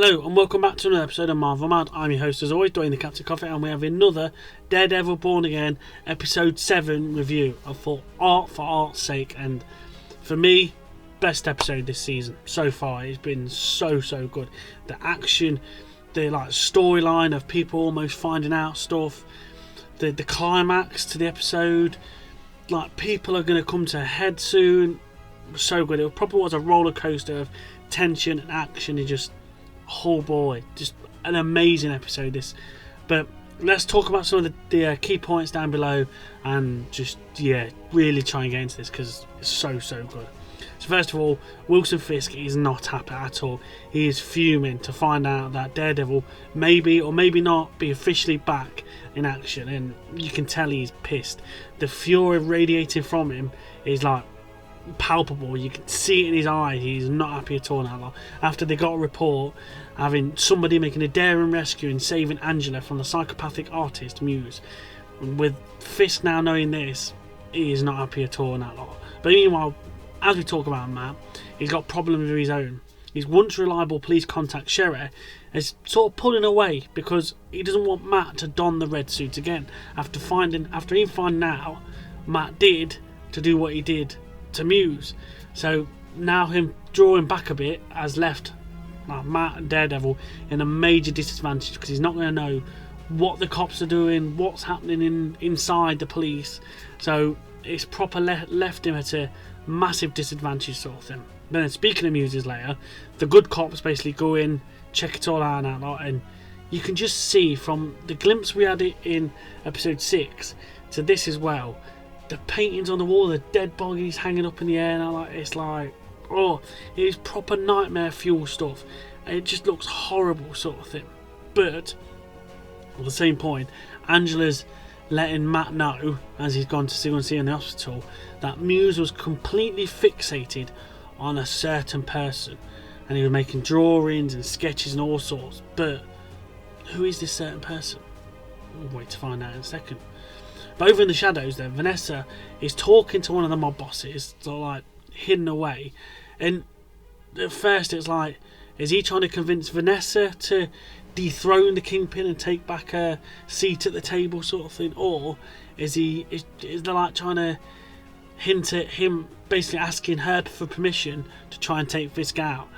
Hello and welcome back to another episode of Marvel Mad. I'm your host as always, Dwayne the Captain Coffee, and we have another Daredevil Born Again episode 7 review. I thought for art's sake, and for me, best episode this season so far. It's been so good. The action, the storyline of people almost finding out stuff, the climax to the episode, people are going to come to a head soon. So good. It probably was a roller coaster of tension and action and just, oh boy, just an amazing episode this. But let's talk about some of the key points down below and just really try and get into this because it's so good. So first of all, Wilson Fisk is not happy at all. He is fuming to find out that Daredevil maybe or maybe not be officially back in action, and you can tell he's pissed. The fury radiating from him is palpable. You can see it in his eyes. He's not happy at all now. After they got a report having somebody making a daring rescue and saving Angela from the psychopathic artist Muse, with Fisk now knowing this, he is not happy at all now. But meanwhile, as we talk about Matt, he's got problems of his own. His once reliable police contact Sherry is sort of pulling away because he doesn't want Matt to don the red suit again after even finding out Matt did to do what he did to Muse. So now him drawing back a bit has left Matt and Daredevil in a major disadvantage because he's not going to know what the cops are doing, what's happening inside the police. So it's proper left him at a massive disadvantage sort of thing. But then speaking of Muses later, the good cops basically go in, check it all out and you can just see from the glimpse we had it in episode 6 to this as well, the paintings on the wall, the dead bodies hanging up in the air, and it is proper nightmare fuel stuff. It just looks horrible sort of thing. But at the same point, Angela's letting Matt know, as he's gone to see in the hospital, that Muse was completely fixated on a certain person, and he was making drawings and sketches and all sorts. But who is this certain person? We'll wait to find out in a second. But over in the shadows then, Vanessa is talking to one of the mob bosses, hidden away. And at first it's is he trying to convince Vanessa to dethrone the Kingpin and take back a seat at the table sort of thing? Or is they trying to hint at him basically asking her for permission to try and take Fisk out?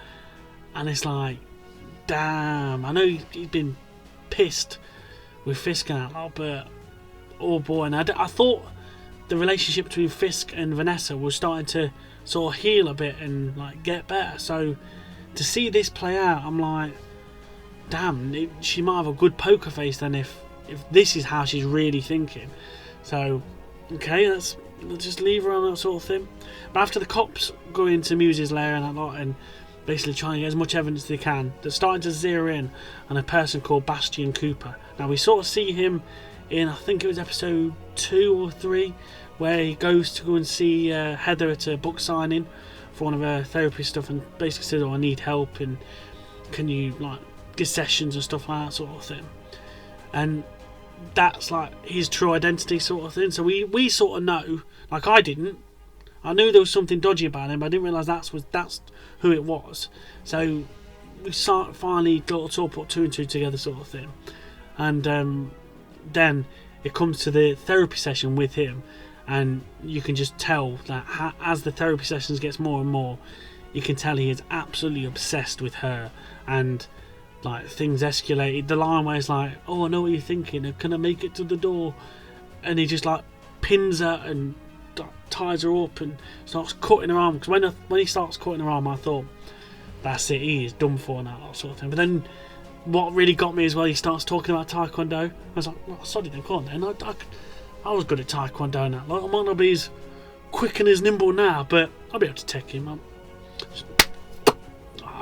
And it's damn, I know he's been pissed with Fisk and that, but oh boy. And I thought the relationship between Fisk and Vanessa was starting to sort of heal a bit and get better. So to see this play out, I'm damn, she might have a good poker face then if this is how she's really thinking. So okay, let's just leave her on that sort of thing. But after the cops go into Muse's lair and basically trying to get as much evidence as they can, they're starting to zero in on a person called Bastian Cooper. Now we sort of see him in, I think it was episode 2 or 3, where he goes to go and see Heather at a book signing for one of her therapy stuff, and basically says, I need help, and can you get sessions and stuff like that sort of thing. And that's his true identity sort of thing. So we sort of know, I didn't. I knew there was something dodgy about him, but I didn't realise that's who it was. So we finally got to put 2 and 2 together sort of thing. And then it comes to the therapy session with him, and you can just tell that as the therapy sessions gets more and more, you can tell he is absolutely obsessed with her, and things escalated. The line where it's oh, I know what you're thinking, can I make it to the door? And he just pins her and ties her up and starts cutting her arm, because when he starts cutting her arm, I thought, that's it, he is done for now sort of thing. But then what really got me as well, he starts talking about Taekwondo. I was sorry then, come on then. I was good at Taekwondo now. I might not be as quick and as nimble now, but I'll be able to take him. I'll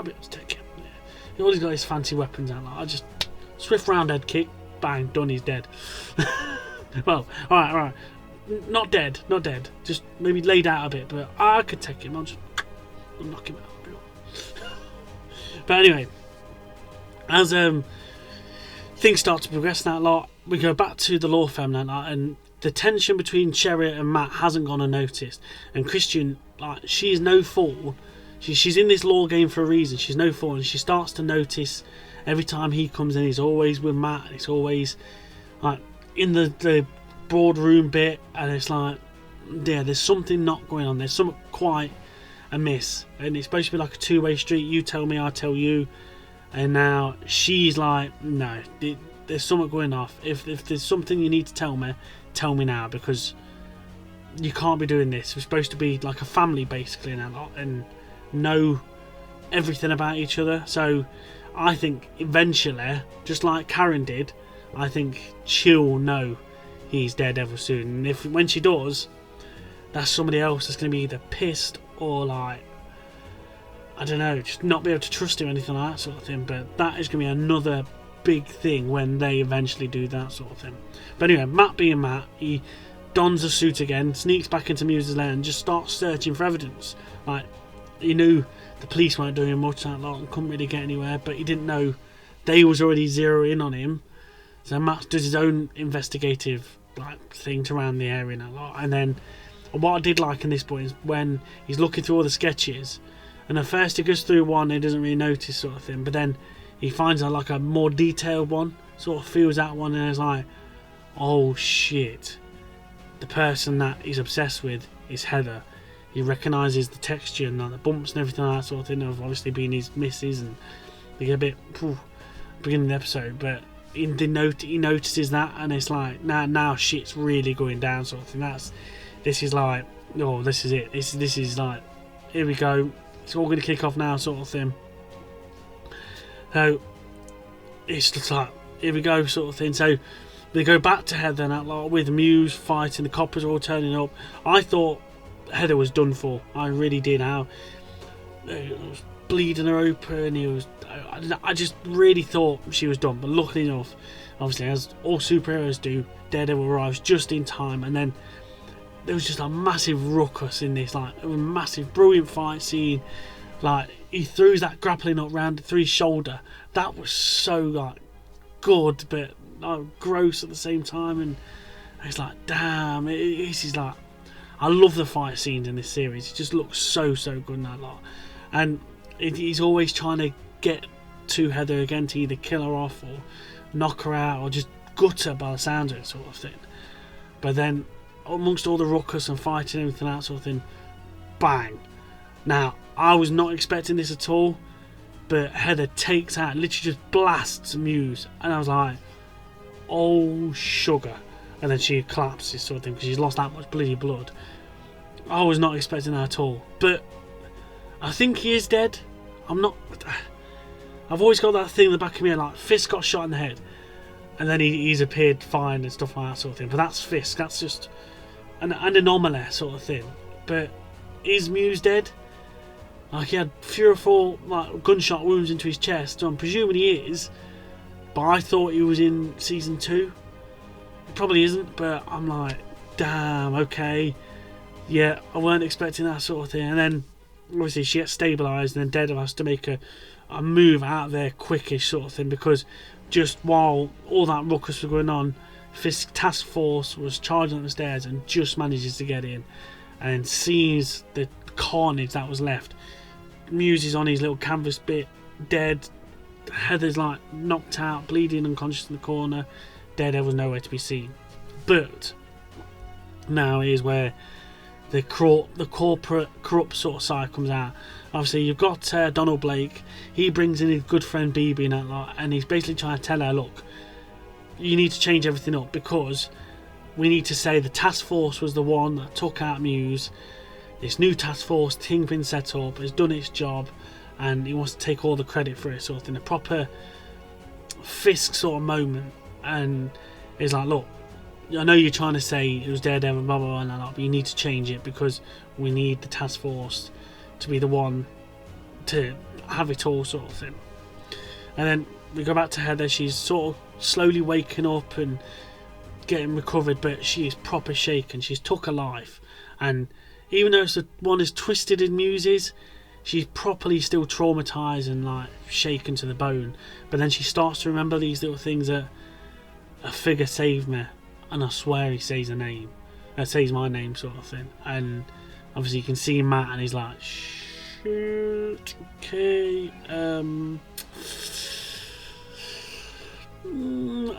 be able to take him. Yeah. He always got his fancy weapons out. I just swift round head kick, bang, done, he's dead. Well, alright. Not dead. Just maybe laid out a bit, but I could take him. I'll knock him out. But anyway, as things start to progress now, we go back to the law firm now, and the tension between Sherry and Matt hasn't gone unnoticed. And Christian, she's no fool she's in this law game for a reason. She's no fool, and she starts to notice every time he comes in, he's always with Matt, and it's always like in the boardroom bit, and it's like, yeah, there's something not going on. There's something quite amiss, and it's supposed to be like a two-way street. You tell me, I tell you. And now she's like, no, there's something going off. If there's something you need to tell me now, because you can't be doing this. We're supposed to be like a family basically now, and know everything about each other. So I think eventually, just like Karen did, I think she'll know he's Daredevil soon. And when she does, that's somebody else that's going to be either pissed or like, I don't know, just not be able to trust him or anything like that sort of thing. But that is going to be another big thing when they eventually do that sort of thing. But anyway, Matt being Matt, he dons a suit again, sneaks back into Muse's lair and just starts searching for evidence. Like, he knew the police weren't doing much that lot and couldn't really get anywhere, but he didn't know they was already zeroing in on him. So Matt does his own investigative thing to around the area and that lot. And then what I did like in this point is when he's looking through all the sketches, and at first he goes through one, he doesn't really notice sort of thing, but then he finds like a more detailed one, sort of feels that one, and is like, oh shit, the person that he's obsessed with is Heather. He recognises the texture and the bumps and everything like that sort of thing, of obviously being his missus, and they get a bit beginning of the episode, but he notices that, and it's like, now shit's really going down sort of thing. This is like, oh, this is it. This is like, here we go. It's all going to kick off now sort of thing. So it's just like, here we go sort of thing. So they go back to Heather and that lot with Muse fighting. The coppers are all turning up. I thought Heather was done for. I really did. How it was bleeding her open. I just really thought she was done. But luckily enough, obviously, as all superheroes do, Daredevil arrives just in time, and then there was just a massive ruckus in this, like a massive, brilliant fight scene. Like, he throws that grappling hook round through his shoulder. That was so like good, but gross at the same time. And it's like, damn, this is like, I love the fight scenes in this series. It just looks so good in that lot. And he's always trying to get to Heather again to either kill her off or knock her out or just gut her by the sound of it sort of thing. But then amongst all the ruckus and fighting and everything that sort of thing, bang. Now, I was not expecting this at all, but Heather takes out, literally just blasts Muse, and I was like, oh sugar. And then she collapses sort of thing because she's lost that much bloody blood. I was not expecting that at all, but I think he is dead. I've always got that thing in the back of me, like Fisk got shot in the head and then he's appeared fine and stuff like that sort of thing, but that's Fisk. That's just an anomaly sort of thing. But is Muse dead? Like, he had 3 or 4 like gunshot wounds into his chest, so I'm presuming he is, but I thought he was in season 2. He probably isn't, but I'm like, damn, okay, yeah, I weren't expecting that sort of thing. And then obviously she gets stabilised, and then Daredevil has to make a move out of there quickish sort of thing, because just while all that ruckus was going on, Fisk task force was charging up the stairs and just manages to get in and sees the carnage that was left. Muse is on his little canvas bit, dead. Heather's like knocked out, bleeding, unconscious in the corner. Daredevil's nowhere to be seen. But now is where the corporate corrupt sort of side comes out. Obviously, you've got Donald Blake. He brings in his good friend BB and that lot, and he's basically trying to tell her, look, you need to change everything up, because we need to say the task force was the one that took out Muse. This new task force thing been set up, has done its job, and he wants to take all the credit for it, sort of thing. A proper Fisk sort of moment, and he's like, look, I know you're trying to say it was Daredevil, blah blah blah, and that, but you need to change it because we need the task force to be the one to have it all, sort of thing. And then we go back to Heather. She's sort of slowly waking up and getting recovered, but she is proper shaken. She's took her life, and even though it's the one as twisted as Muse is, she's properly still traumatised and like shaken to the bone. But then she starts to remember these little things that a figure saved me, and I swear he says my name sort of thing. And obviously you can see Matt, and he's like, shh, Okay. And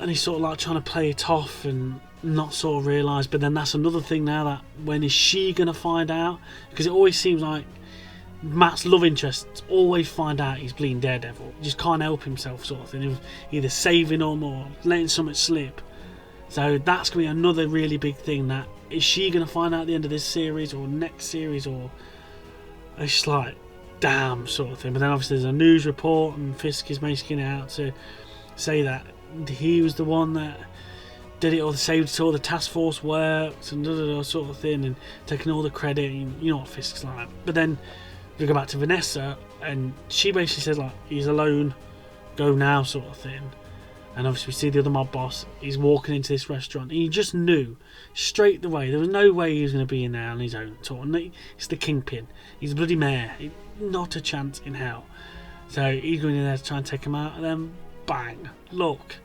he's sort of like trying to play it off and not sort of realise. But then that's another thing now, that when is she going to find out? Because it always seems like Matt's love interests always find out he's bleeding Daredevil. He just can't help himself, sort of thing. He was either saving them or letting something slip. So that's going to be another really big thing. That is she going to find out at the end of this series or next series, or it's just like, damn, sort of thing. But then obviously there's a news report and Fisk is making it out to say that he was the one that did it, or saved all the task force worked and sort of thing, and taking all the credit. You know what Fisk's like. But then we go back to Vanessa, and she basically says like, he's alone, go now, sort of thing. And obviously we see the other mob boss, he's walking into this restaurant, and he just knew straight away there was no way he was going to be in there on his own at all. He's the kingpin, he's the bloody mayor, not a chance in hell. So he's going in there to try and take him out, and then bang, look,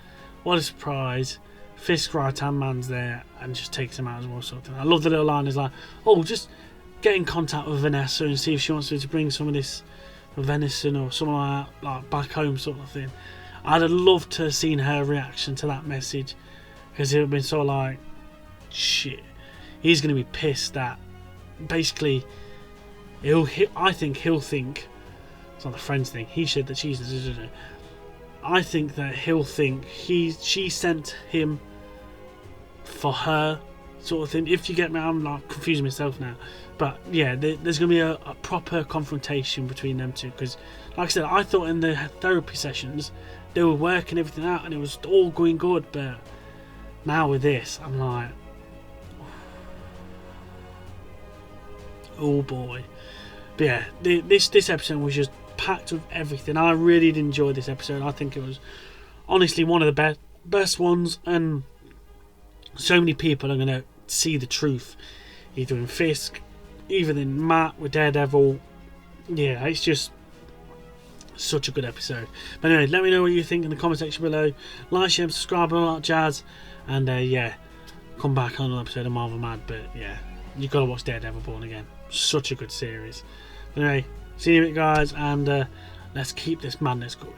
what a surprise, Fisk right hand man's there and just takes him out as well, sort of thing. I love the little line is like, oh, just get in contact with Vanessa and see if she wants me to bring some of this venison or something like back home, sort of thing. I'd have loved to have seen her reaction to that message, because it would have been sort of like, shit, he's going to be pissed that basically I think he'll think, it's not the friends thing, he said that she's, I think that he'll think she sent him for her, sort of thing. If you get me, I'm like confusing myself now. But yeah, there's going to be a proper confrontation between them two, because like I said, I thought in the therapy sessions they were working everything out and it was all going good, but now with this I'm like, oh boy. But yeah, this episode was just packed with everything. I really did enjoy this episode. I think it was honestly one of the best ones, and so many people are going to see the truth, either in Fisk, either in Matt with Daredevil. Yeah, it's just such a good episode. But anyway, let me know what you think in the comment section below. Like, share, subscribe, and all that jazz. And yeah, come back on another episode of Marvel Mad. But yeah, you've got to watch Daredevil Born Again. Such a good series. But anyway, see you guys, and let's keep this madness going.